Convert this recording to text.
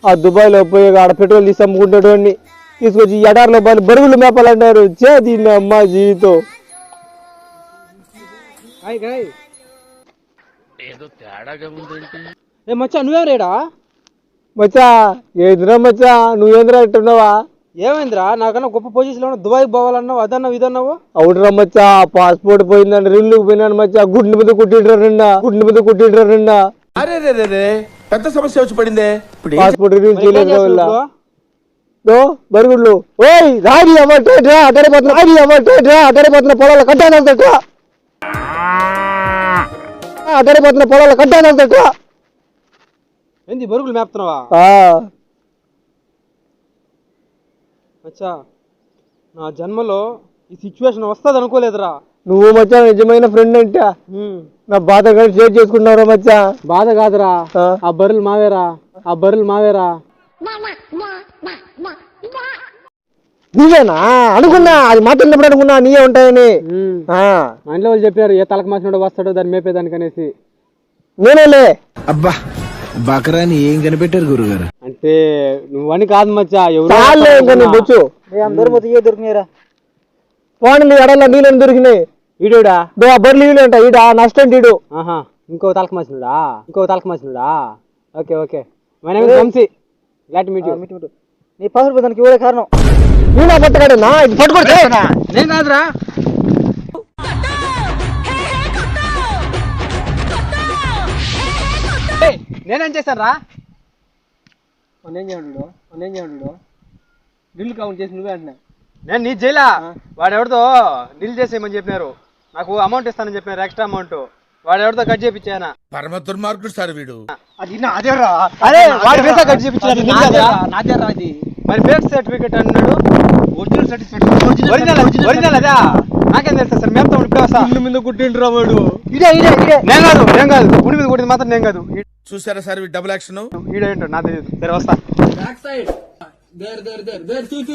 ఆ దుబాయ్లో పోయి ఆడ పెట్రోల్ తీసి అమ్ముకుంటాడు తీసుకొచ్చి ఎడారిలో బరుగులు మేపాలంటారు. దీన్ని అమ్మ జీవితం. ఏదో తేడాగా ఉందేంటి? ఏ మచ్చా నువ్వే రేడా? మచ్చా ఏంద్రా మచ్చా నువ్వేంద్రా అంటున్నావా? ఏమైందిరా? నాకన్నా గొప్ప పొజిషన్ లో దుబాయ్ పోవాలన్నావు, అదన్నావు ఇదన్నావు. అవునరా మచ్చా, పాస్పోర్ట్ పోయిందని రిల్లుకు పోయినాను మచ్చా. గుండె మీద కుట్టిండ్రా నిన్న. అరే రే పెద్ద సమస్య వచ్చి పడిందే. పాస్పోర్ట్ రివ్యూ చేయలేదు వల్ల బరుగుళ్ళు. ఓయ్ రాడి అవ్వట్రా అక్కడే పోతున్న పొలాలు కట్టానంతట్రా. ఏంది బరుగులు మేపుతున్నావా? మచ్చా నా జన్మలో ఈ సిచ్యువేషన్ వస్తుంది అనుకోలేదురా. నువ్వు మచ్చా నిజమైన ఫ్రెండ్ అంటే నా బాధ కలిసి షేర్ చేసుకుంటున్నావురా మచ్చా. బాధ కాదురా, ఆ బర్రెలు మావేరా. నీవేనా అనుకున్నా, అది మాట్లాడినప్పుడు అనుకున్నా నీయే ఉంటాయని. మా ఇంట్లో వాళ్ళు చెప్పారు ఏ తలకు మాసినోడు వస్తాడో దాన్ని మేపేదానికి అనేసి. నేనేలే. అబ్బా బకరాని ఏం కనిపెట్టారు గురుగారు. అంటే నువ్వని కాదు మచ్చా, బొచ్చు దొరికినాయిరా. వాడిని ఎడల నీళ్ళని దొరికినాయి. ఈడా బర్రెలు ఈడంట, ఈడ నష్టం ఈడు. ఇంకో తలకు మాసినోడా? Okay my name is Vamsi. Glad to meet you. నీ పాస్పోర్ట్ దానికి ఇవ్వలే కారణం నేను పట్టుకాడనా? ఇది పట్టుకోడు నేను కాదురా. నేనేం చేశాను రా? నేనేం చేయడు బిల్లు కౌంట్ చేసి నువ్వే అంటున్నా. నేను నీ జైలా వాడు ఎవరితో డీల్ చేసేయమని చెప్పినారు. నాకు అమౌంట్ ఇస్తానని చెప్పినారు, ఎక్స్ట్రా అమౌంట్. వాడు ఎవరితో కట్ చేయించానా? పరమ దుర్మార్గుడు సార్ వీడు. అదే వాడు వీసా కట్ చేయించాడు. మరి ఫేక్ సర్టిఫికెట్ అన్నాడు. ఒరిజినల్ అదే నాకేం తెలుసా సార్? మేము ఇప్పుడే వస్తా. మీద కుట్టిండ్రా వాడు. నేను కాదు గుడి మీద కొట్టింది మాత్రం నేను కాదు. చూసారా సార్ డబుల్ యాక్షన్. ఈడేంటో నా తెలియదు. సరే వస్తా. బ్యాక్ సైడ్ దేర్ చూసి